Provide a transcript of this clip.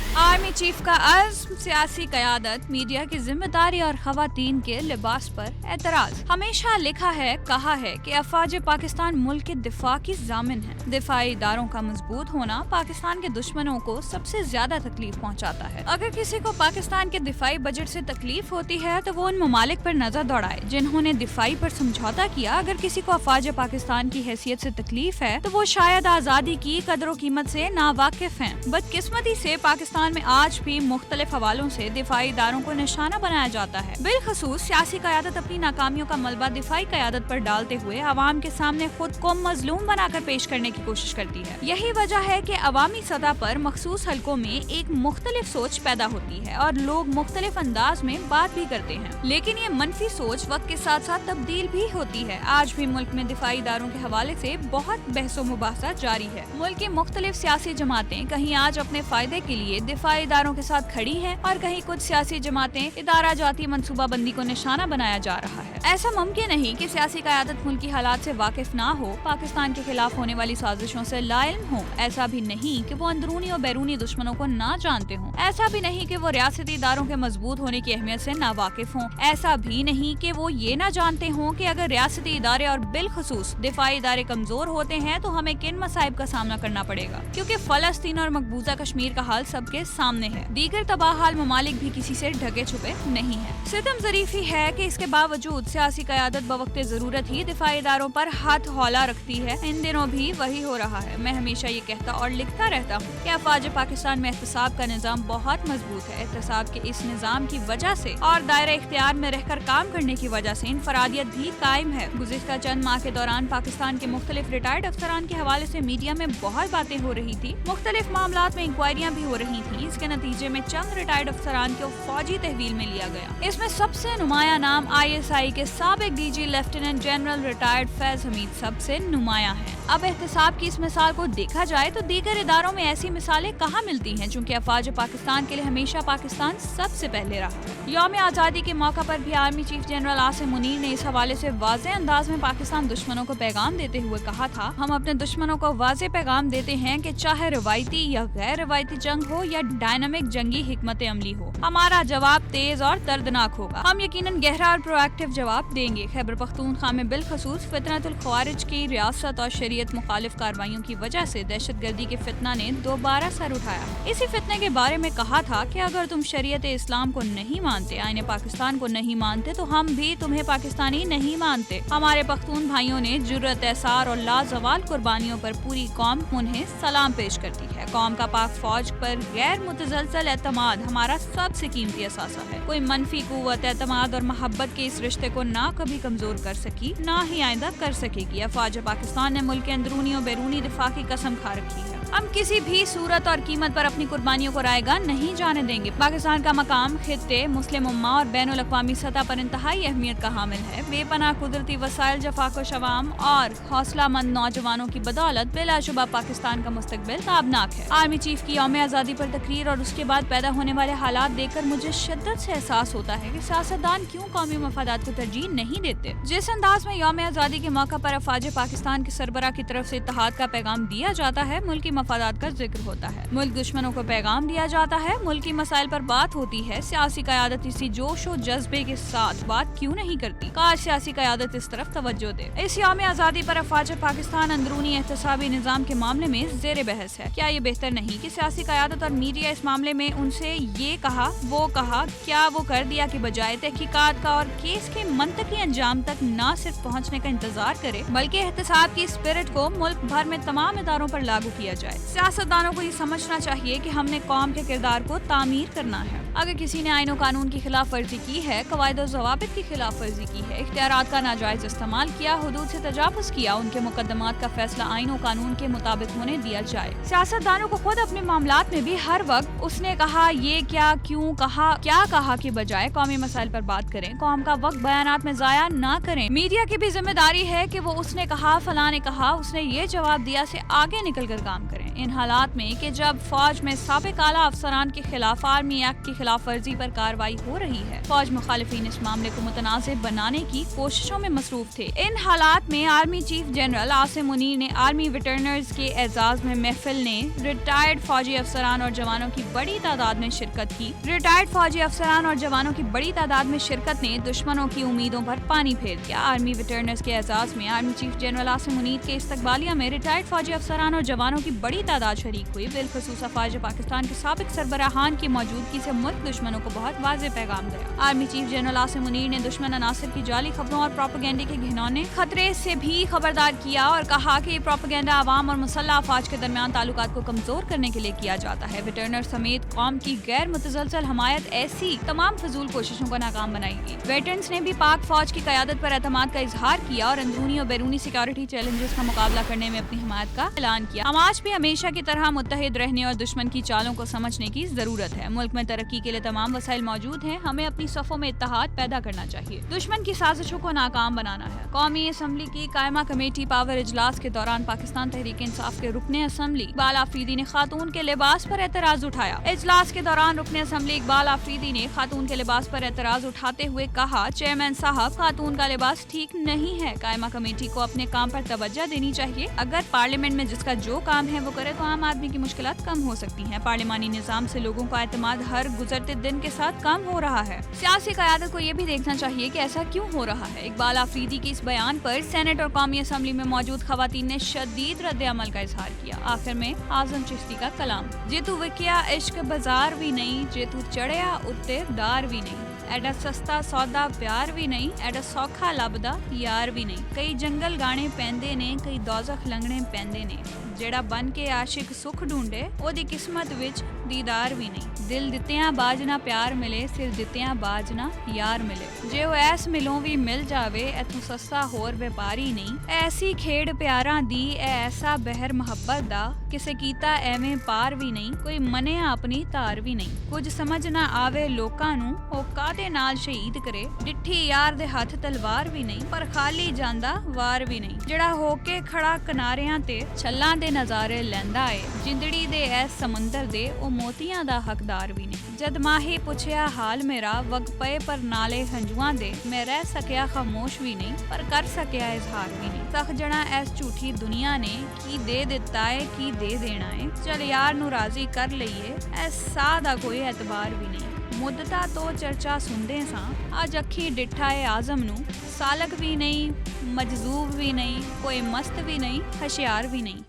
Army chief का अज़्म, सियासी क़यादत, media की जिम्मेदारी और ख़वातीन के लिबास पर एतराज़। हमेशा लिखा है, कहा है कि अफ़वाज पाकिस्तान मुल्क के दिफा की ज़ामिन है। दिफाई इदारों का मजबूत होना पाकिस्तान के दुश्मनों को सबसे ज्यादा तकलीफ पहुँचाता है। अगर किसी को पाकिस्तान के दिफाई बजट से तकलीफ होती है तो वो उन ममालिक पर नजर दौड़ाए जिन्होंने दिफाई पर समझौता किया। अगर किसी को अफ़वाज पाकिस्तान की हैसियत से तकलीफ है तो वो शायद आज़ादी की कदर कीमत से नावाकिफ हैं। बदकिस्मती से पाकिस्तान में आज भी मुख्तलिफ हवालों से दिफाई इदारों को निशाना बनाया जाता है। बिलखसूस सियासी क़यादत अपनी नाकामियों का मलबा दिफाई क़यादत पर डालते हुए अवाम के सामने खुद को मजलूम बनाकर पेश करने की कोशिश करती है। यही वजह है कि अवामी सतह पर मखसूस हलकों में एक मुख्तलिफ सोच पैदा होती है और लोग मुख्तलिफ अंदाज में बात भी करते हैं, लेकिन ये मनफी सोच वक्त के साथ साथ तब्दील भी होती है। आज भी मुल्क में दिफाई इदारों के हवाले से बहुत बहसो मुबाहसा जारी है। मुल्क की मुख्तलिफ सियासी जमातें कहीं आज अपने फायदे के लिए दिफाई इदारों के साथ खड़ी हैं और कहीं कुछ सियासी जमातें इदारा जाती मनसूबा बंदी को निशाना बनाया जा रहा है। ऐसा मुमकिन नहीं कि सियासी क़यादत मुल्की हालात से वाकिफ ना हो, पाकिस्तान के खिलाफ होने वाली साजिशों से लाइल्म हो। ऐसा भी नहीं कि वो अंदरूनी और बैरूनी दुश्मनों को ना जानते हों। ऐसा भी नहीं कि वो रियासती इदारों के मजबूत होने की अहमियत से नावाकिफ हों। ऐसा भी नहीं कि वो ये ना जानते हों कि अगर रियासती इदारे और बिलखसूस दिफाई इदारे कमजोर होते हैं तो हमें किन मसाइब का सामना करना पड़ेगा, क्योंकि फलस्तीन और मकबूजा कश्मीर का हाल सबके सामने है। दीगर तबाह हाल ममालिक भी किसी से ढके छुपे नहीं है। सितम ज़रीफी है कि इसके बावजूद सियासी क़यादत बवक्ते ज़रूरत ही दिफाई इदारों पर हाथ हौला रखती है। इन दिनों भी वही हो रहा है। मैं हमेशा ये कहता और लिखता रहता हूँ कि अफ़वाज पाकिस्तान में एहतसाब का निज़ाम बहुत मजबूत है। एहतसाब के इस निज़ाम की वजह से और दायरा इख्तियार में रहकर काम करने की वजह से इनफरादियत भी कायम है। गुज़िश्ता चंद माह के दौरान पाकिस्तान के मुख्तलिफ रिटायर्ड अफसरान के हवाले से मीडिया में बहुत बातें हो रही थी। मुख्तलिफ मामलात में इंक्वायरियाँ भी हो रही थी। इसके नतीजे में चंद रिटायर्ड अफसरान को फौजी तहवील में लिया गया। इसमें सबसे नुमाया नाम ISI के साबिक DG lieutenant general retired Faiz Hamid सबसे नुमाया है। अब एहतसाब की इस मिसाल को देखा जाए तो दीगर इदारों में ऐसी मिसालें कहाँ मिलती हैं, चूँकि अफ़वाज पाकिस्तान के लिए हमेशा पाकिस्तान सबसे पहले रहा। यौम आज़ादी के मौका पर भी army chief general Asim Munir ने इस हवाले से वाज़ेह अंदाज में पाकिस्तान दुश्मनों को पैगाम देते हुए कहा था, हम अपने दुश्मनों को वाज़ेह पैगाम देते हैं कि चाहे रवायती या गैर रवायती जंग हो या डायनामिक जंगी हिकमत अमली हो, हमारा जवाब तेज और दर्दनाक होगा। हम यकीनन गहरा और प्रोएक्टिव जवाब देंगे। खैबर पख्तूनख्वा में बिलखसूस फितनतुल ख्वारिज की रियासत और शरीयत मुखालिफ कार्रवाइयों की वजह से दहशतगर्दी के फितना ने दोबारा सर उठाया। इसी फितने के बारे में कहा था कि अगर तुम शरीयत इस्लाम को नहीं मानते, आईने पाकिस्तान को नहीं मानते, तो हम भी तुम्हें पाकिस्तानी नहीं मानते। हमारे पख्तून भाइयों ने जुर्रत, एसार और लाजवाल कुर्बानियों पर पूरी कौम उन्हें सलाम पेश करती है। कौम का पाक फौज पर गैर मुतजलसल एतमाद हमारा सबसे कीमती असासा है। कोई मनफी कुव्वत, एतमाद और मोहब्बत के इस रिश्ते को ना कभी कमजोर कर सकी, ना ही आइंदा कर सकेगी। अफ़वाज पाकिस्तान ने मुल्क के अंदरूनी और बैरूनी दिफा की कसम खा रखी है। हम किसी भी सूरत और कीमत पर अपनी कुर्बानियों को रायगा नहीं जाने देंगे। पाकिस्तान का मकाम खित्ते, मुस्लिम उम्मा और बैनुल अक़वामी सतह पर इंतहाई अहमियत का हामिल है। बेपनाह कुदरती वसाइल, जफ़ाकोश अवाम और हौसलामंद नौजवानों की बदौलत बिलाशुबा पाकिस्तान का मुस्तकबिल ताबनाक है। आर्मी चीफ की यौम आज़ादी पर तकरीर और उसके बाद पैदा होने वाले हालात देखकर मुझे शिद्दत से एहसास होता है कि सियासतदान क्यों कौमी मफादात को तरजीह नहीं देते। जिस अंदाज में यौम आज़ादी के मौका पर अफ़वाज पाकिस्तान के सरबराह की तरफ से इत्तेहाद का पैगाम दिया जाता है, मुल्की मफादात का जिक्र होता है, मुल्क दुश्मनों को पैगाम दिया जाता है, मुल्की मसाइल पर बात होती है, सियासी क़यादत इसी जोश और जज्बे के साथ बात क्यों नहीं करती। काश सियासी क़यादत इस तरफ तवज्जो दे। इस यौम आज़ादी पर अफ़वाज पाकिस्तान अंदरूनी एहतसाबी निज़ाम के मामले में ज़ेर बहस है। क्या ये बेहतर नहीं कि सियासी क़यादत और मीडिया इस मामले में उनसे ये कहा, वो कहा, क्या वो कर दिया के बजाय तहकीकात का और केस के मंतकी अंजाम तक न सिर्फ पहुँचने का इंतजार करे, बल्कि एहतसाब की स्पिरिट को मुल्क भर में तमाम इदारों पर लागू किया जाए। सियासतदानों को ये समझना चाहिए कि हमने कौम के किरदार को तामीर करना है। अगर किसी ने आईन और कानून की खिलाफ वर्जी की है, कवायद और ज़वाबित की खिलाफ वर्जी की है, इख्तियारात का नाजायज इस्तेमाल किया, हुदूद से तजावुज़ किया, उनके मुकदमात का फैसला आईन और कानून के मुताबिक होने दिया जाए। सियासतदानों को खुद अपने मामलात में भी हर वक्त उसने कहा, ये क्या, क्यों कहा, क्या कहा के बजाय कौमी मसाइल पर बात करें। कौम का वक्त बयानात में ज़ाया ना करें। मीडिया की भी जिम्मेदारी है कि वो उसने कहा, फलां ने कहा, उसने ये जवाब दिया से आगे निकल कर काम करें। हैं। इन हालात में कि जब फौज में साबिक आला अफसरान के खिलाफ आर्मी एक्ट की खिलाफ वर्जी पर कार्रवाई हो रही है, फौज मुखालिफिन इस मामले को मुतनाज़ बनाने की कोशिशों में मसरूफ थे। इन हालात में army chief general Asim Munir ने आर्मी वेटरनर्स के एजाज में महफिल ने रिटायर्ड फौजी अफसरान और जवानों की बड़ी तादाद में शिरकत की। रिटायर्ड फौजी अफसरान और जवानों की बड़ी तादाद में शिरकत ने दुश्मनों की उम्मीदों पर पानी फेर दिया। आर्मी वेटरनर्स के एजाज में army chief general Asim Munir के इस्तकबालिया में रिटायर्ड फौजी अफसरान और जवानों की बड़ी तादाद शरीक हुई। बिलखसूस अफवाज पाकिस्तान के साबिक सरबराहान की मौजूदगी से मुल्क दुश्मनों को बहुत वाज़ेह पैगाम दिया। Army chief general Asim Munir ने दुश्मन अनासिर की जाली खबरों और प्रोपेगेंडे के घिनौने खतरे से भी खबरदार किया और कहा कि ये प्रोपेगेंडा आवाम और मुसल्लह अफवाज के दरमियान ताल्लुकात को कमजोर करने के लिए किया जाता है। वेटरनर समेत कौम की गैर मुतसलसल हमायत ऐसी तमाम फजूल कोशिशों को नाकाम बनाएगी। वेटरन्स ने भी पाक फौज की क़यादत पर एतमाद का इजहार किया और अंदरूनी और बैरूनी सिक्योरिटी चैलेंजेस का मुकाबला करने में अपनी हिमायत का ऐलान किया। हम आज भी हमेशा की तरह मुत्तहिद रहने और दुश्मन की चालों को समझने की जरूरत है। मुल्क में तरक्की के लिए तमाम वसाइल मौजूद हैं, हमें अपनी सफ़ों में इत्तेहाद पैदा करना चाहिए, दुश्मन की साजिशों को नाकाम बनाना है। कौमी असम्बली की कायमा कमेटी पावर इजलास के दौरान पाकिस्तान तहरीक इंसाफ के रुकने असम्बली इकबाल आफरीदी ने खातून के लिबास पर एतराज उठाया। इजलास के दौरान रुकने असम्बली इकबाल आफरीदी ने खातून के लिबास पर एतराज उठाते हुए कहा, चेयरमैन साहब, खातून का लिबास ठीक नहीं है। कायमा कमेटी को अपने काम पर तवज्जो देनी चाहिए। अगर पार्लियामेंट में जिसका जो काम है वो करे तो आम आदमी की मुश्किलात कम हो सकती हैं। पार्लिमानी निजाम से लोगों का एतमाद हर गुजरते दिन के साथ कम हो रहा है। सियासी क़यादत को ये भी देखना चाहिए कि ऐसा क्यों हो रहा है। इकबाल आफरीदी के इस बयान पर सेनेट और कौमी असम्बली में मौजूद खवातीन ने शदीद रद्द अमल का इजहार किया। आखिर में आजम चिश्ती का कलाम, जे तू विकिया इश्क बाजार भी नहीं, जे तू चढ़िया उत्ते डार भी नहीं, एडा सस्ता सौदा प्यार भी नहीं, एडा सौखा लभदा यार भी नहीं। कई जंगल गाने पैंदे ने, कई दोज़ख लंघने पैंदे ने, जेड़ा बन के आशिक सुख ढूंढे ओदी किस्मत विच दीदार भी नहीं। दिल दित्तियां बाजना प्यार मिले, सिर दित्तियां बाजना यार मिले। जे वो ऐस मिलों भी मिल जावे, इथों सस्ता होर व्यापारी नहीं। ऐसी खेड़ प्यारां दी, ऐसा बहर मुहब्बत दा, किसे कीता एवें पार भी नहीं, कोई मनिया अपनी तार भी नहीं। कुछ समझ ना आवे लोकां नूं, ओ कादे नाल शहीद करे, डिठी यार दे हथ तलवार भी नहीं, पर खाली जांदा वार भी नहीं। जेड़ा होके खड़ा किनारियां ते छल्लां दे नज़ारे लैंदा है, जिंदड़ी दे ऐस समंदर दे ओ मोतियां दा हकदार भी नहीं। जद माही पुछया हाल मेरा, वग पे पर नाले हंजुआं दे, मैं रह सकिया खामोश भी नहीं, पर कर सकिया इजहार भी नहीं। तख जड़ा ऐस झूठी दुनिया ने की दे दिता है, की दे देना है, चल यार नू राजी कर लईए, ऐस साह दा कोई एतबार भी नहीं। मुद्दता तो चर्चा सुनदे सां, अज अखी डिठा है आजम नू, सालक भी नहीं, मजजूब भी नहीं, कोई मस्त भी नहीं, हशियार भी नहीं।